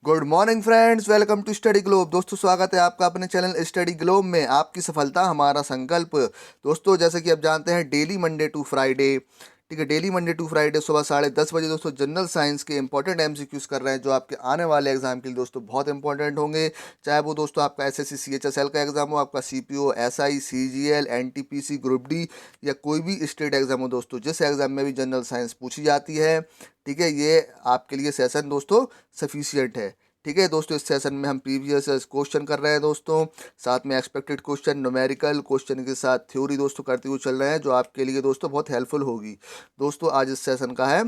Good morning friends, welcome to study globe. दोस्तों स्वागत है आपका अपने चैनल स्टडी ग्लोब में। आपकी सफलता हमारा संकल्प। दोस्तों जैसे कि आप जानते हैं डेली मंडे टू फ्राइडे, ठीक है, डेली मंडे टू फ्राइडे सुबह 10:30 बजे दोस्तों जनरल साइंस के इंपॉर्टेंट एमसीक्यूज कर रहे हैं जो आपके आने वाले एग्जाम के लिए दोस्तों बहुत इंपॉर्टेंट होंगे। चाहे वो दोस्तों आपका एसएससी सीएचएसएल का एग्जाम हो, आपका CPO SI CGL NTPC group D या कोई भी स्टेट एग्जाम हो दोस्तों, जिस एग्जाम में भी जनरल साइंस पूछी जाती है, ठीक है, ये आपके लिए सेशन दोस्तों सफिशियंट है। ठीक है दोस्तों, इस सेशन में हम प्रीवियस क्वेश्चन कर रहे हैं दोस्तों, साथ में एक्सपेक्टेड क्वेश्चन, न्यूमेरिकल क्वेश्चन के साथ थ्योरी दोस्तों करते हुए चल रहे हैं, जो आपके लिए दोस्तों बहुत हेल्पफुल होगी। दोस्तों आज इस सेशन का है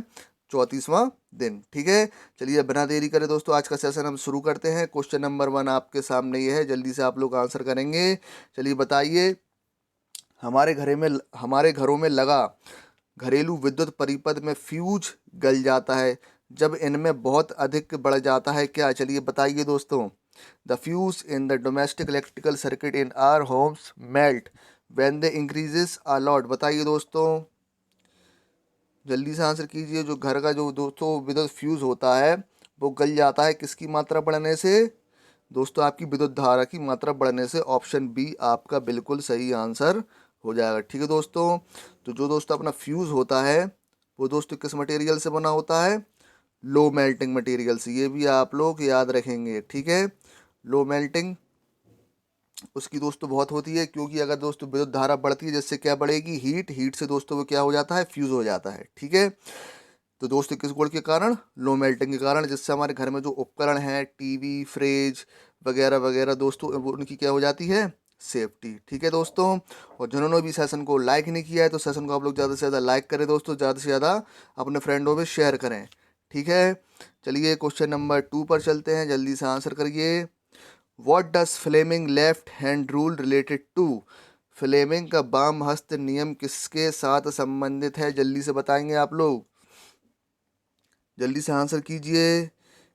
34वां दिन। ठीक है, चलिए बिना देरी करे दोस्तों आज का सेशन हम शुरू करते हैं। क्वेश्चन नंबर 1 आपके सामने ये है, जल्दी से आप लोग आंसर करेंगे। चलिए बताइए, हमारे घरों में लगा घरेलू विद्युत परिपथ में फ्यूज गल जाता है जब इनमें बहुत अधिक बढ़ जाता है क्या? चलिए बताइए दोस्तों। The fuse in the domestic electrical circuit in our homes melt when they increases a lot. बताइए दोस्तों, जल्दी से आंसर कीजिए। जो घर का जो दोस्तों विद्युत फ्यूज होता है वो गल जाता है किसकी मात्रा बढ़ने से? दोस्तों आपकी विद्युत धारा की मात्रा बढ़ने से। ऑप्शन बी आपका बिल्कुल सही आंसर हो जाएगा। ठीक है दोस्तों, तो जो दोस्तों अपना फ्यूज होता है वो दोस्तों किस मटेरियल से बना होता है? लो मेल्टिंग मटेरियल से। ये भी आप लोग याद रखेंगे। ठीक है, लो मेल्टिंग उसकी दोस्तों बहुत होती है, क्योंकि अगर दोस्तों विद्युत धारा बढ़ती है जिससे क्या बढ़ेगी? हीट। हीट से दोस्तों वो क्या हो जाता है? फ्यूज हो जाता है। ठीक है, तो दोस्तों किस गुण के कारण? लो मेल्टिंग के कारण, जिससे हमारे घर में जो उपकरण हैं, टीवी, फ्रिज वगैरह वगैरह दोस्तों, वो उनकी क्या हो जाती है? सेफ्टी। ठीक है दोस्तों, और जिन्होंने भी सेशन को लाइक नहीं किया है तो सेशन को आप लोग ज़्यादा से ज़्यादा लाइक करें दोस्तों, ज़्यादा से ज़्यादा अपने फ्रेंडों में शेयर करें। ठीक है, चलिए क्वेश्चन नंबर 2 पर चलते हैं, जल्दी से आंसर करिए। What does Fleming left hand rule related to? Fleming का बाम हस्त नियम किसके साथ संबंधित है? जल्दी से बताएंगे आप लोग, जल्दी से आंसर कीजिए,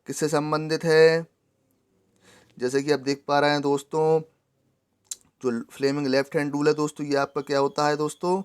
किससे संबंधित है? जैसे कि आप देख पा रहे हैं दोस्तों, जो फ्लेमिंग लेफ्ट हैंड रूल है दोस्तों, ये आपका क्या होता है दोस्तों?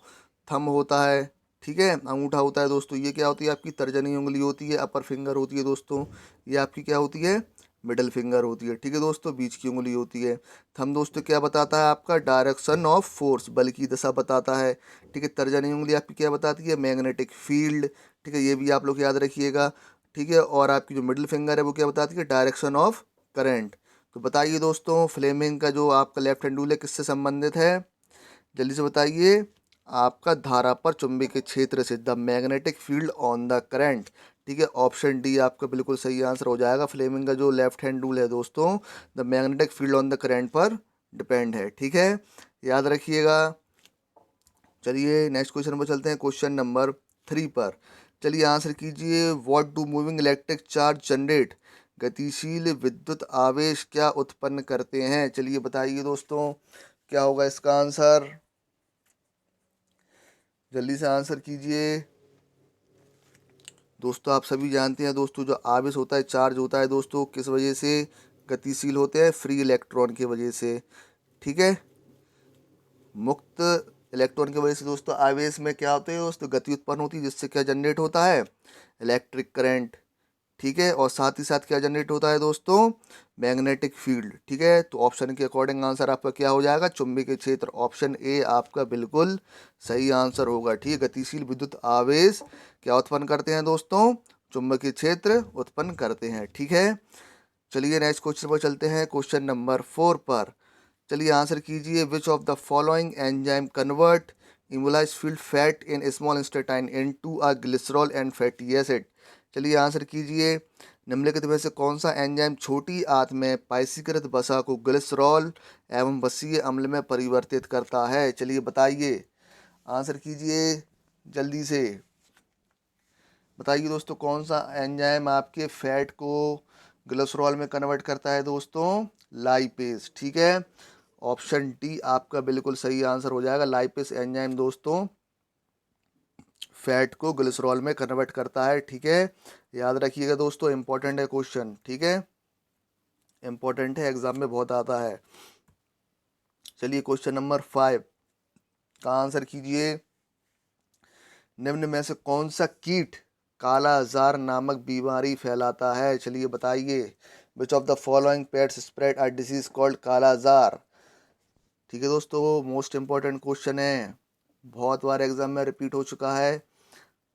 थंब होता है। ठीक है, अंगूठा होता है दोस्तों। ये क्या होती है? आपकी तर्जनी उंगली होती है, अपर फिंगर होती है दोस्तों। ये आपकी क्या होती है? मिडल फिंगर होती है। ठीक है दोस्तों, बीच की उंगली होती है। थंब दोस्तों क्या बताता है? आपका डायरेक्शन ऑफ फोर्स, बल की दिशा बताता है। ठीक है, तर्जनी उंगली आपकी क्या बताती है? Magnetic field. ठीक है, ये भी आप लोग याद रखिएगा। ठीक है, और आपकी जो मिडिल फिंगर है वो क्या बताती है? Direction of current. तो बताइए दोस्तों, फ्लेमिंग का जो आपका लेफ्ट हैंड रूल है किससे संबंधित है? जल्दी से बताइए। आपका धारा पर चुंबकीय क्षेत्र से, the magnetic field on the current. ठीक है, ऑप्शन डी आपका बिल्कुल सही आंसर हो जाएगा। फ्लेमिंग का जो लेफ्ट हैंड रूल है दोस्तों, the magnetic field on the current पर डिपेंड है। ठीक है, याद रखिएगा। चलिए नेक्स्ट क्वेश्चन पर चलते हैं, क्वेश्चन नंबर 3 पर। चलिए आंसर कीजिए। What do moving electric charge generate? गतिशील विद्युत आवेश क्या उत्पन्न करते हैं? चलिए बताइए दोस्तों, क्या होगा इसका आंसर? जल्दी से आंसर कीजिए। दोस्तों आप सभी जानते हैं दोस्तों, जो आवेश होता है, चार्ज होता है दोस्तों, किस वजह से गतिशील होते हैं? फ्री इलेक्ट्रॉन की वजह से। ठीक है, मुक्त इलेक्ट्रॉन की वजह से दोस्तों आवेश में क्या होते हैं दोस्तों? गति उत्पन्न होती है, जिससे क्या जनरेट होता है? Electric current. ठीक है, और साथ ही साथ क्या जनरेट होता है दोस्तों? Magnetic field. ठीक है, तो ऑप्शन के अकॉर्डिंग आंसर आपका क्या हो जाएगा? चुंबकीय क्षेत्र। ऑप्शन ए आपका बिल्कुल सही आंसर होगा। ठीक है, गतिशील विद्युत आवेश क्या उत्पन्न करते हैं दोस्तों? चुंबकीय क्षेत्र उत्पन्न करते हैं। ठीक है, चलिए नेक्स्ट क्वेश्चन पर चलते हैं, क्वेश्चन नंबर 4 पर। चलिए आंसर कीजिए। Which of the following enzyme convert emulsified fat in small intestine into a glycerol and fatty acid? चलिए आंसर कीजिए। निम्नलिखित में से कौन सा एंजाइम छोटी आंत में पाइसीकृत वसा को ग्लिसरॉल एवं वसीय अम्ल में परिवर्तित करता है? चलिए बताइए, आंसर कीजिए जल्दी से। बताइए दोस्तों, कौन सा एंजाइम आपके फैट को ग्लिसरॉल में कन्वर्ट करता है दोस्तों? लाइपेज। ठीक है, ऑप्शन डी आपका बिल्कुल सही आंसर हो जाएगा। लाइपेज एंजाइम दोस्तों फैट को ग्लिसरॉल में कन्वर्ट करता है। ठीक है, याद रखिएगा दोस्तों, इंपॉर्टेंट है क्वेश्चन। ठीक है, इंपॉर्टेंट है, एग्जाम में बहुत आता है। चलिए क्वेश्चन नंबर 5 का आंसर कीजिए। निम्न में से कौन सा कीट काला जार नामक बीमारी फैलाता है? चलिए बताइए, which of the following pets spread a disease called kalazar. ठीक है दोस्तों, मोस्ट इंपॉर्टेंट क्वेश्चन है, बहुत बार एग्जाम में रिपीट हो चुका है।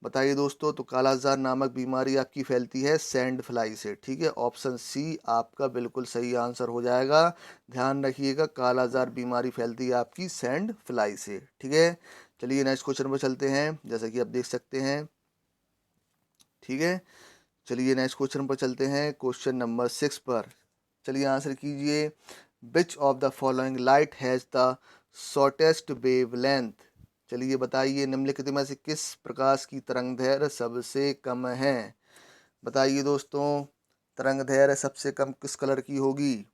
बताइए दोस्तों, तो कालाजार नामक बीमारी आपकी फैलती है सैंड फ्लाई से। ठीक है, ऑप्शन सी आपका बिल्कुल सही आंसर हो जाएगा। ध्यान रखिएगा, कालाजार बीमारी फैलती है आपकी सैंड फ्लाई से। ठीक है, चलिए नेक्स्ट क्वेश्चन पर चलते हैं, जैसा कि आप देख सकते हैं। ठीक है, चलिए नेक्स्ट क्वेश्चन पर चलते हैं, क्वेश्चन नंबर 6 पर। चलिए आंसर कीजिए। Which of the following light has the shortest wave length. चलिए बताइए, निम्नलिखित में से किस प्रकाश की तरंग दैर्घ्य सबसे कम है। बताइए दोस्तों, तरंग दैर्घ्य सबसे कम किस कलर की होगी।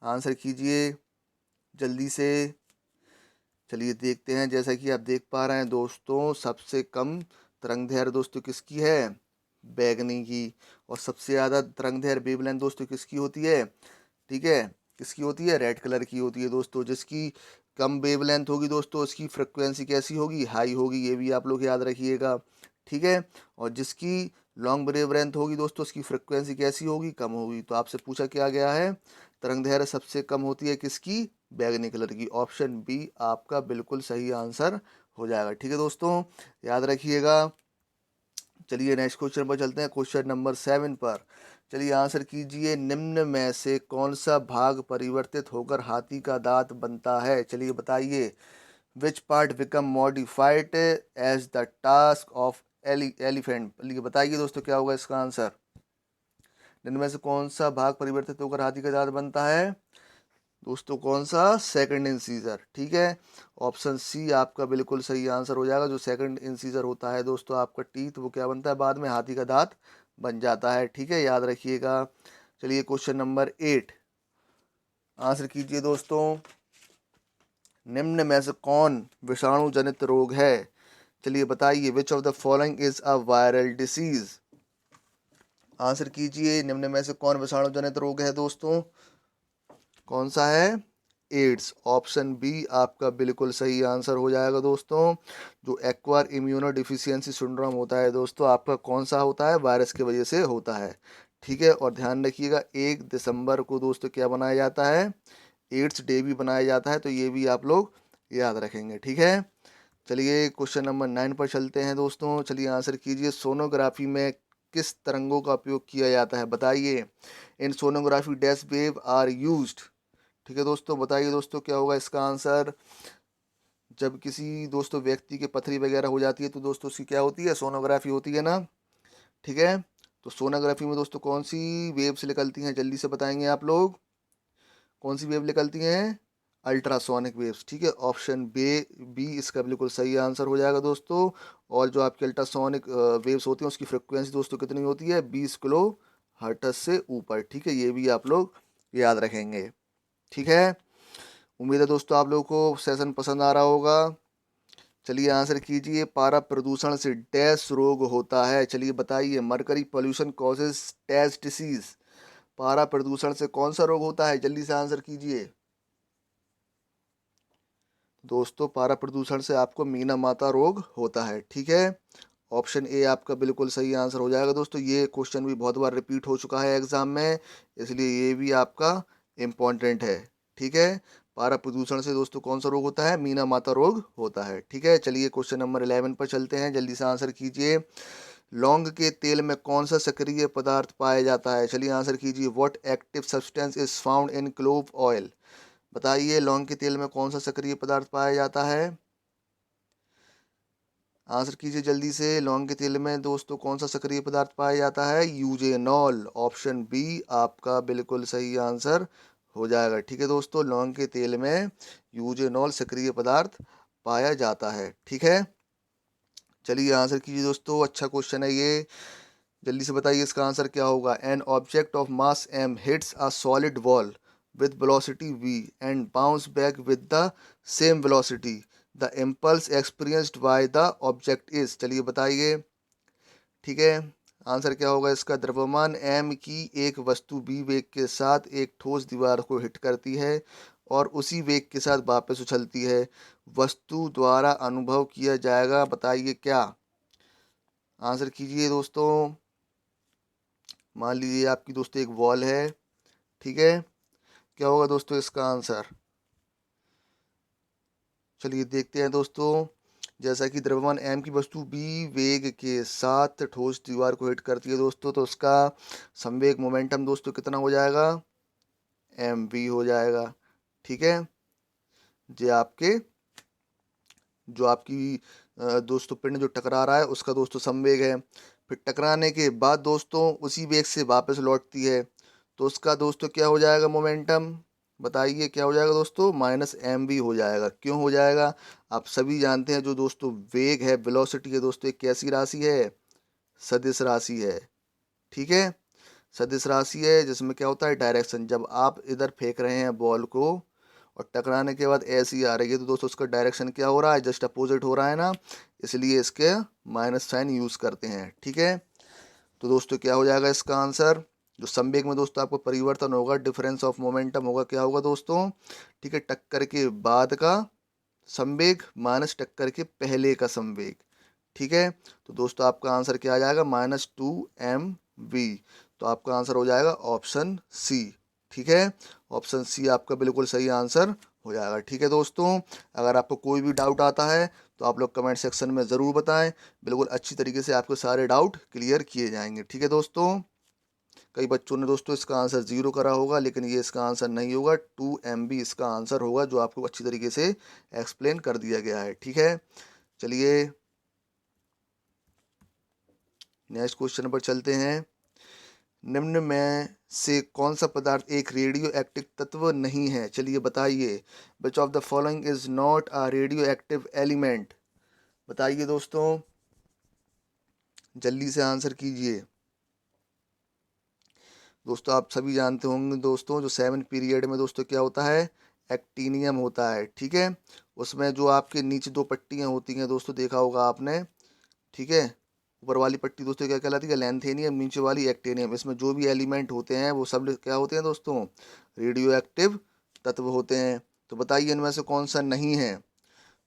आंसर कीजिए जल्दी से। चलिए देखते हैं, जैसा कि आप देख पा रहे हैं दोस्तों, सबसे कम तरंग दैर्घ्य दोस्तों किसकी है, बैगनी की। और सबसे ज़्यादा तरंग दैर्घ्य वेवलेंथ दोस्तों किसकी होती है, ठीक है, किसकी होती है, रेड कलर की होती है दोस्तों। जिसकी कम वेवलेंथ होगी दोस्तों, उसकी फ्रिक्वेंसी कैसी होगी, हाई होगी, ये भी आप लोग याद रखिएगा। ठीक है, और जिसकी लॉन्ग वेवलेंथ होगी दोस्तों, उसकी फ्रिक्वेंसी कैसी होगी, कम होगी। तो आपसे पूछा क्या गया है, तरंग दैर्घ्य सबसे कम होती है किसकी, बैगनी कलर की। ऑप्शन बी आपका बिल्कुल सही आंसर हो जाएगा। ठीक है दोस्तों, याद रखिएगा। चलिए नेक्स्ट क्वेश्चन पर चलते हैं, क्वेश्चन नंबर 7 पर। चलिए आंसर कीजिए, निम्न में से कौन सा भाग परिवर्तित होकर हाथी का दांत बनता है। चलिए बताइए, which part become modified as the task of elephant. चलिए बताइए दोस्तों, क्या होगा इसका आंसर। निम्न में से कौन सा भाग परिवर्तित होकर हाथी का दांत बनता है दोस्तों, कौन सा, सेकंड इंसीजर। ठीक है, ऑप्शन सी आपका बिल्कुल सही आंसर हो जाएगा। जो सेकंड इंसीजर होता है दोस्तों आपका टीथ, वो क्या बनता है, बाद में हाथी का दांत बन जाता है। ठीक है, याद रखिएगा। चलिए क्वेश्चन नंबर 8 आंसर कीजिए दोस्तों। निम्न में से कौन विषाणु जनित रोग है। चलिए बताइए, which of the following is a viral disease. Answer कीजिए, निम्न में से कौन विषाणु जनित रोग है दोस्तों, कौन सा है, एड्स। ऑप्शन बी आपका बिल्कुल सही आंसर हो जाएगा दोस्तों। जो एक्वायर इम्यूनो डिफिशियंसी सिंड्रोम होता है दोस्तों, आपका कौन सा होता है, वायरस की वजह से होता है। ठीक है, और ध्यान रखिएगा 1 दिसंबर को दोस्तों क्या बनाया जाता है, एड्स डे भी बनाया जाता है। तो ये भी आप लोग याद रखेंगे। ठीक है, चलिए क्वेश्चन नंबर 9 पर चलते हैं दोस्तों। चलिए आंसर कीजिए, सोनोग्राफी में किस तरंगों का उपयोग किया जाता है। बताइए, in sonography dash wave are used. ठीक है दोस्तों, बताइए दोस्तों, क्या होगा इसका आंसर। जब किसी दोस्तों व्यक्ति के पथरी वगैरह हो जाती है तो दोस्तों उसकी क्या होती है, सोनोग्राफी होती है ना। ठीक है, तो सोनोग्राफी में दोस्तों कौन सी वेव्स निकलती हैं, जल्दी से बताएंगे आप लोग, कौन सी वेव निकलती हैं, अल्ट्रासोनिक वेव्स। ठीक है, ऑप्शन बी इसका बिल्कुल सही आंसर हो जाएगा दोस्तों। और जो आपकी अल्ट्रासोनिक वेव्स होती हैं, उसकी फ्रिक्वेंसी दोस्तों कितनी होती है, 20 किलो हर्ट्ज से ऊपर। ठीक है, ये भी आप लोग याद रखेंगे। ठीक है, उम्मीद है दोस्तों आप लोगों को सेशन पसंद आ रहा होगा। चलिए आंसर कीजिए, पारा प्रदूषण से डैश रोग होता है। चलिए बताइए, mercury pollution causes dash disease. पारा प्रदूषण से कौन सा रोग होता है, जल्दी से आंसर कीजिए दोस्तों। पारा प्रदूषण से आपको मीना माता रोग होता है। ठीक है, ऑप्शन ए आपका बिल्कुल सही आंसर हो जाएगा दोस्तों। ये क्वेश्चन भी बहुत बार रिपीट हो चुका है एग्जाम में, इसलिए ये भी आपका इम्पोर्टेंट है। ठीक है, पारा प्रदूषण से दोस्तों कौन सा रोग होता है, मीना माता रोग होता है। ठीक है, चलिए क्वेश्चन नंबर 11 पर चलते हैं, जल्दी से आंसर कीजिए। लौंग के तेल में कौन सा सक्रिय पदार्थ पाया जाता है। चलिए आंसर कीजिए, what active substance is found in clove oil. बताइए, लौंग के तेल में कौन सा सक्रिय पदार्थ पाया जाता है। आंसर कीजिए जल्दी से, लौंग के तेल में दोस्तों कौन सा सक्रिय पदार्थ पाया जाता है, यूजेनॉल। ऑप्शन बी आपका बिल्कुल सही आंसर हो जाएगा। ठीक है दोस्तों, लौंग के तेल में यूजेनॉल सक्रिय पदार्थ पाया जाता है। ठीक है, चलिए आंसर कीजिए दोस्तों, अच्छा क्वेश्चन है ये, जल्दी से बताइए इसका आंसर क्या होगा। An object of mass M hits a solid wall with velocity v and bounce back with the same velocity, the impulse experienced by the object is। चलिए बताइए। ठीक है, आंसर क्या होगा इसका। द्रव्यमान m की एक वस्तु b वेग के साथ एक ठोस दीवार को हिट करती है और उसी वेग के साथ वापस उछलती है, वस्तु द्वारा अनुभव किया जाएगा। बताइए क्या, आंसर कीजिए दोस्तों। मान लीजिए आपकी दोस्तों एक वॉल है, ठीक है, क्या होगा दोस्तों इसका आंसर? चलिए देखते हैं दोस्तों। जैसा कि द्रव्यमान m की वस्तु b वेग के साथ ठोस दीवार को हिट करती है दोस्तों, तो उसका संवेग मोमेंटम दोस्तों कितना हो जाएगा? mv हो जाएगा। ठीक है, ये आपके जो आपकी दोस्तों पिंड जो टकरा रहा है उसका दोस्तों संवेग है। फिर टकराने के बाद दोस्तों उसी वेग से वापस लौटती है, तो उसका दोस्तों क्या हो जाएगा मोमेंटम? बताइए क्या हो जाएगा दोस्तों? माइनस एम वी हो जाएगा। क्यों हो जाएगा? आप सभी जानते हैं जो दोस्तों वेग है, वेलोसिटी है दोस्तों, एक कैसी राशि है? सदिश राशि है। ठीक है, सदिश राशि है जिसमें क्या होता है डायरेक्शन। जब आप इधर फेंक रहे हैं बॉल को और टकराने के बाद ऐसी आ रही है, तो दोस्तों उसका डायरेक्शन क्या हो रहा है? जस्ट अपोजिट हो रहा है ना, इसलिए इसके माइनस साइन यूज करते हैं। ठीक है, तो दोस्तों क्या हो जाएगा इसका आंसर? जो संवेग में दोस्तों आपको परिवर्तन होगा, डिफरेंस ऑफ मोमेंटम होगा, क्या होगा दोस्तों? ठीक है, टक्कर के बाद का संवेग माइनस टक्कर के पहले का संवेग। ठीक है, तो दोस्तों आपका आंसर क्या आ जाएगा? -2mv। तो आपका आंसर हो जाएगा ऑप्शन सी। ठीक है, ऑप्शन सी आपका बिल्कुल सही आंसर हो जाएगा। ठीक है दोस्तों, अगर आपको कोई भी डाउट आता है तो आप लोग कमेंट सेक्शन में ज़रूर बताएं, बिल्कुल अच्छी तरीके से आपके सारे डाउट क्लियर किए जाएंगे। ठीक है दोस्तों, कई बच्चों ने दोस्तों इसका आंसर 0 करा होगा, लेकिन ये इसका आंसर नहीं होगा, 2mb इसका आंसर होगा, जो आपको अच्छी तरीके से एक्सप्लेन कर दिया गया है। ठीक है, चलिए नेक्स्ट क्वेश्चन पर चलते हैं। निम्न में से कौन सा पदार्थ एक रेडियो एक्टिव तत्व नहीं है? चलिए बताइए। Which of the following is not a radio active element? बताइए दोस्तों, जल्दी से आंसर कीजिए। दोस्तों आप सभी जानते होंगे दोस्तों, जो 7 पीरियड में दोस्तों क्या होता है? एक्टीनियम होता है। ठीक है, उसमें जो आपके नीचे दो पट्टियां होती हैं दोस्तों, देखा होगा आपने। ठीक है, ऊपर वाली पट्टी दोस्तों क्या कहलाती है? लैंथेनियम। नीचे वाली एक्टेनियम। इसमें जो भी एलिमेंट होते हैं वो सब क्या होते हैं दोस्तों? रेडियो एक्टिव तत्व होते हैं। तो बताइए इनमें से कौन सा नहीं है?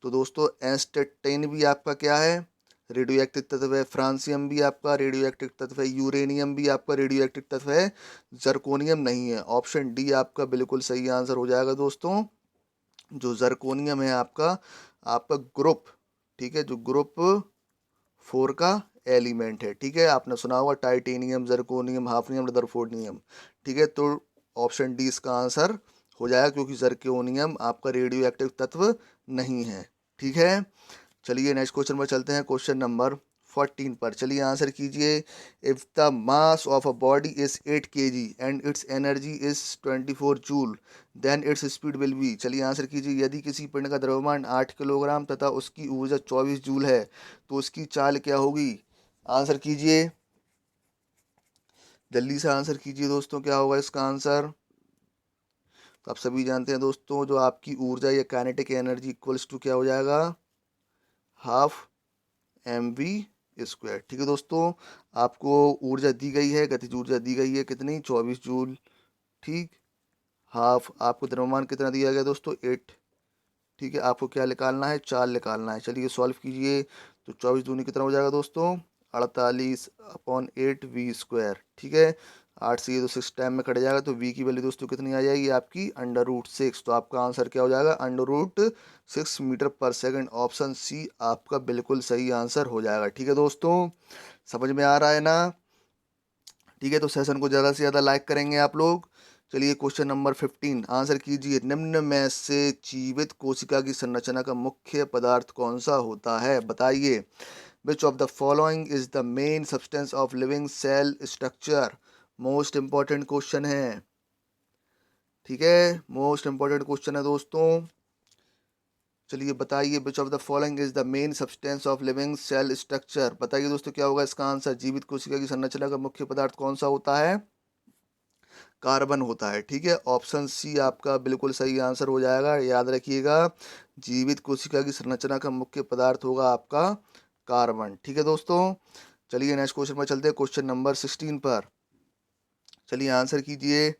तो दोस्तों एस्टेटेन भी आपका क्या है? रेडियो एक्टिव तत्व है। फ्रांसियम भी आपका रेडियो एक्टिव तत्व है। यूरेनियम भी आपका रेडियो एक्टिव तत्व है। जर्कोनियम नहीं है। ऑप्शन डी आपका बिल्कुल सही आंसर हो जाएगा दोस्तों। जो जर्कोनियम है आपका आपका ग्रुप, ठीक है, जो ग्रुप 4 का एलिमेंट है। ठीक है, आपने सुना होगा टाइटेनियम, जर्कोनियम, हाफनियम, रदरफोर्डियम। ठीक है, तो ऑप्शन डी इसका आंसर हो जाएगा, क्योंकि जर्कोनियम आपका रेडियो एक्टिव तत्व नहीं है। ठीक है, चलिए नेक्स्ट क्वेश्चन पर चलते हैं, क्वेश्चन नंबर 14 पर। चलिए आंसर कीजिए। If the mass of a body is 8 kg and its energy is 24 joule, then its speed will be. चलिए आंसर कीजिए। यदि किसी पिंड का द्रव्यमान 8 किलोग्राम तथा उसकी ऊर्जा 24 जूल है, तो उसकी चाल क्या होगी? आंसर कीजिए, जल्दी से आंसर कीजिए दोस्तों, क्या होगा इसका आंसर? तो आप सभी जानते हैं दोस्तों, जो आपकी ऊर्जा या काइनेटिक एनर्जी इक्वल्स टू क्या हो जाएगा? Half mv²। ठीक है दोस्तों, आपको ऊर्जा दी गई है, गतिज ऊर्जा दी गई है कितनी? 24 जूल। ठीक, हाफ आपको द्रव्यमान कितना दिया गया दोस्तों? 8। ठीक है, आपको क्या निकालना है? चाल निकालना है। चलिए सॉल्व कीजिए। तो 24 दूनी कितना हो जाएगा दोस्तों? 48/8v²। ठीक है, 8 से ये तो 6 टाइम में कट जाएगा, तो v की वैल्यू दोस्तों कितनी आ जाएगी आपकी? √6। तो आपका आंसर क्या हो जाएगा? √6 मीटर पर सेकंड। ऑप्शन सी आपका बिल्कुल सही आंसर हो जाएगा। ठीक है दोस्तों, समझ में आ रहा है ना? ठीक है, तो सेशन को ज़्यादा से ज़्यादा लाइक करेंगे आप लोग। चलिए क्वेश्चन नंबर 15 आंसर कीजिए। निम्न में से जीवित कोशिका की संरचना का मुख्य पदार्थ कौन सा होता है? बताइए। Which of the following is the main substance of living cell structure? Most important question है। ठीक है, मोस्ट इंपॉर्टेंट क्वेश्चन है दोस्तों। चलिए बताइए, which of the following is the main substance of living cell structure? बताइए दोस्तों क्या होगा इसका आंसर? जीवित कोशिका की संरचना का मुख्य पदार्थ कौन सा होता है? कार्बन होता है। ठीक है, ऑप्शन सी आपका बिल्कुल सही आंसर हो जाएगा। याद रखिएगा, जीवित कोशिका की संरचना का मुख्य पदार्थ होगा आपका कार्बन। ठीक है दोस्तों, चलिए नेक्स्ट क्वेश्चन पर चलते हैं, क्वेश्चन नंबर 16 पर। चलिए आंसर कीजिए।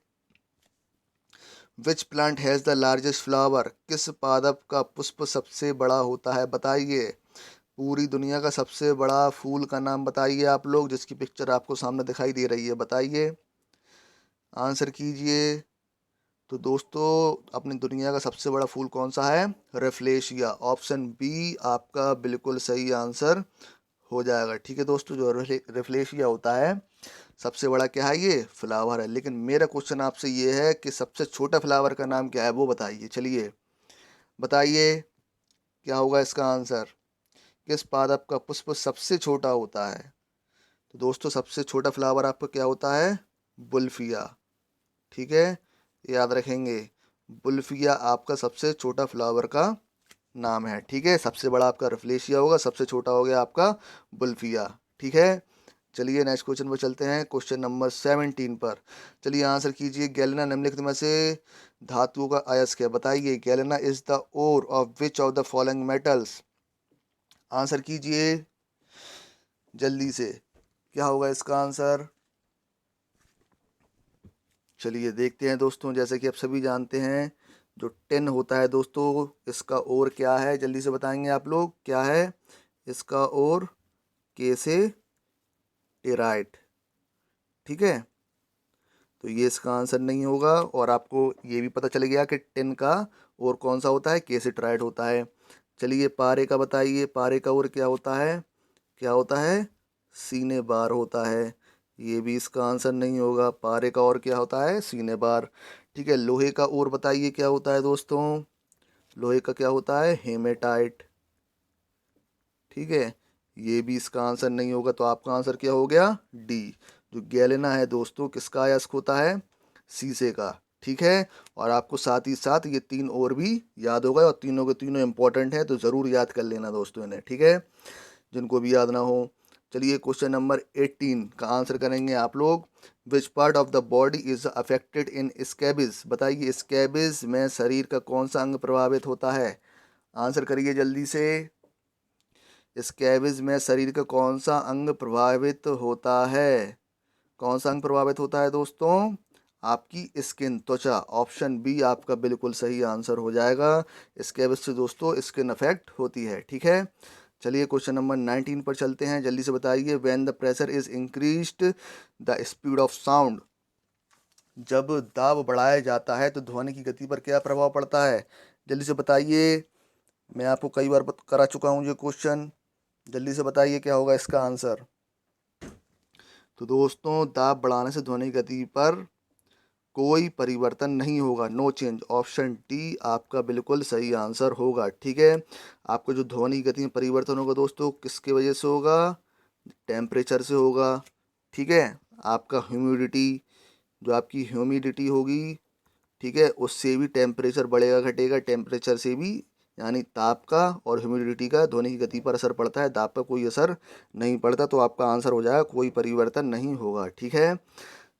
Which plant has the largest flower? किस पादप का पुष्प सबसे बड़ा होता है? बताइए। पूरी दुनिया का सबसे बड़ा फूल का नाम बताइए आप लोग, जिसकी पिक्चर आपको सामने दिखाई दे रही है, बताइए। आंसर कीजिए। तो दोस्तों अपनी दुनिया का सबसे बड़ा फूल कौन सा है? रेफ्लेशिया। ऑप्शन बी आपका बिल्कुल सही आंसर हो जाएगा। ठीक है दोस्तों, जो रेफ्लेशिया होता है सबसे बड़ा क्या है? ये फ्लावर है। लेकिन मेरा क्वेश्चन आपसे ये है कि सबसे छोटा फ्लावर का नाम क्या है, वो बताइए। चलिए बताइए क्या होगा इसका आंसर। किस पादप का पुष्प सबसे छोटा होता है? तो दोस्तों सबसे छोटा फ्लावर आपका क्या होता है? बुल्फिया। ठीक है, याद रखेंगे, बुल्फिया आपका सबसे छोटा फ्लावर का नाम है। ठीक है, सबसे बड़ा आपका रफलेशिया होगा, सबसे छोटा हो गया आपका बुल्फिया। ठीक है, चलिए नेक्स्ट क्वेश्चन पर चलते हैं, क्वेश्चन नंबर 17 पर। चलिए आंसर कीजिए। गैलेना निम्नलिखित में से धातुओं का अयस्क है, बताइए। Galena is the ore of which of the following metals? Answer कीजिए जल्दी से, क्या होगा इसका आंसर? चलिए देखते हैं दोस्तों। जैसे कि आप सभी जानते हैं, जो टिन होता है दोस्तों, इसका और क्या है? जल्दी से बताएंगे आप लोग, क्या है इसका और? के से टेराइट। ठीक है, तो ये इसका आंसर नहीं होगा। और आपको ये भी पता चल गया कि टिन का और कौन सा होता है? केसिट्राइट होता है। चलिए पारे का बताइए, पारे का और क्या होता है? क्या होता है? सीने बार होता है। ये भी इसका आंसर नहीं होगा। पारे का और क्या होता है? सीने बार। ठीक है, लोहे का और बताइए क्या होता है दोस्तों? लोहे का क्या होता है? हेमेटाइट। ठीक है, ये भी इसका आंसर नहीं होगा। तो आपका आंसर क्या हो गया? डी। जो गैलेना है दोस्तों, किसका अयस्क होता है? शीशे का। ठीक है, और आपको साथ ही साथ ये तीन और भी याद होगा, और तीनों के तीनों इंपॉर्टेंट हैं, तो ज़रूर याद कर लेना दोस्तों इन्हें। ठीक है, जिनको भी याद ना हो। चलिए क्वेश्चन नंबर 18 का आंसर करेंगे आप लोग। Which part of the body is affected in scabies? बताइए स्कैबिज में शरीर का कौन सा अंग प्रभावित होता है? आंसर करिए जल्दी से। स्कैबिज में शरीर का कौन सा अंग प्रभावित होता है? कौन सा अंग प्रभावित होता है दोस्तों? आपकी स्किन, त्वचा। ऑप्शन बी आपका बिल्कुल सही आंसर हो जाएगा। स्कैबिज से दोस्तों स्किन अफेक्ट होती है। ठीक है, चलिए क्वेश्चन नंबर 19 पर चलते हैं। जल्दी से बताइए। When the pressure is increased the speed of sound? जब दाब बढ़ाया जाता है तो ध्वनि की गति पर क्या प्रभाव पड़ता है? जल्दी से बताइए। मैं आपको कई बार करा चुका हूँ ये क्वेश्चन। जल्दी से बताइए क्या होगा इसका आंसर। तो दोस्तों दाब बढ़ाने से ध्वनि की गति पर कोई परिवर्तन नहीं होगा, नो चेंज। ऑप्शन डी आपका बिल्कुल सही आंसर होगा। ठीक है, आपको जो ध्वनि की गति में परिवर्तन होगा दोस्तों, किसके वजह से होगा? टेम्परेचर से होगा। ठीक है, आपका ह्यूमिडिटी, जो आपकी ह्यूमिडिटी होगी, ठीक है, उससे भी टेम्परेचर बढ़ेगा घटेगा। टेम्परेचर से भी, यानी ताप का और ह्यूमिडिटी का ध्वनि की गति पर असर पड़ता है, दाब का कोई असर नहीं पड़ता। तो आपका आंसर हो जाएगा कोई परिवर्तन नहीं होगा। ठीक है,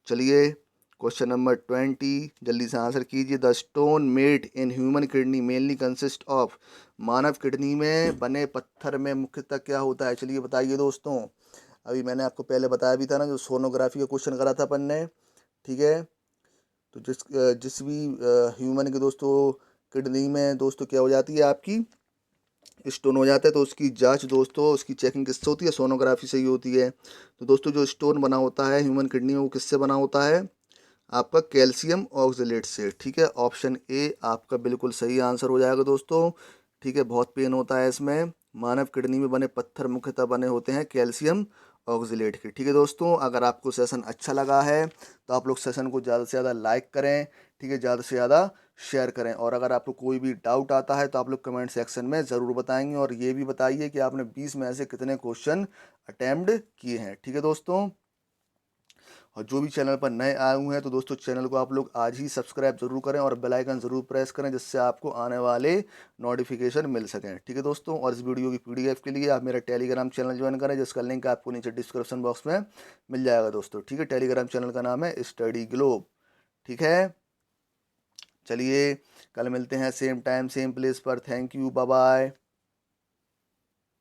चलिए क्वेश्चन नंबर 20 जल्दी से आंसर कीजिए। The stone made in human kidney mainly consist of? Manav kidney में बने पत्थर में मुख्यतः क्या होता है? चलिए बताइए दोस्तों। अभी मैंने आपको पहले बताया भी था ना, जो सोनोग्राफी का क्वेश्चन करा था अपन ने। ठीक है, तो जिस भी ह्यूमन के दोस्तों किडनी में दोस्तों क्या हो जाती है? आपकी स्टोन हो जाता है। तो उसकी जांच दोस्तों, उसकी चेकिंग किससे होती है? सोनोग्राफी से ही होती है। तो दोस्तों जो स्टोन बना होता है ह्यूमन किडनी में, वो किससे बना होता है? आपका कैल्शियम ऑक्जेलेट से। ठीक है, ऑप्शन ए आपका बिल्कुल सही आंसर हो जाएगा दोस्तों। ठीक है, बहुत पेन होता है इसमें। मानव किडनी में बने पत्थर मुख्यतः बने होते हैं कैल्शियम ऑक्जेलेट के। ठीक है दोस्तों, अगर आपको सेशन अच्छा लगा है तो आप लोग सेशन को ज़्यादा से ज़्यादा लाइक करें। ठीक है, ज़्यादा से ज़्यादा शेयर करें। और अगर आपको कोई भी डाउट आता है तो आप लोग कमेंट सेक्शन में ज़रूर बताएंगे। और ये भी बताइए कि आपने 20 में से कितने क्वेश्चन अटेम्प्ट किए हैं। ठीक है दोस्तों, और जो भी चैनल पर नए आए हुए हैं तो दोस्तों चैनल को आप लोग आज ही सब्सक्राइब जरूर करें और बेल आइकन जरूर प्रेस करें, जिससे आपको आने वाले नोटिफिकेशन मिल सकें। ठीक है दोस्तों, और इस वीडियो की पीडीएफ के लिए आप मेरा टेलीग्राम चैनल ज्वाइन करें, जिसका लिंक आपको नीचे डिस्क्रिप्शन बॉक्स में मिल जाएगा दोस्तों। ठीक है, टेलीग्राम चैनल का नाम है स्टडी ग्लोब। ठीक है, चलिए कल मिलते हैं सेम टाइम सेम प्लेस पर। Thank you, bye bye.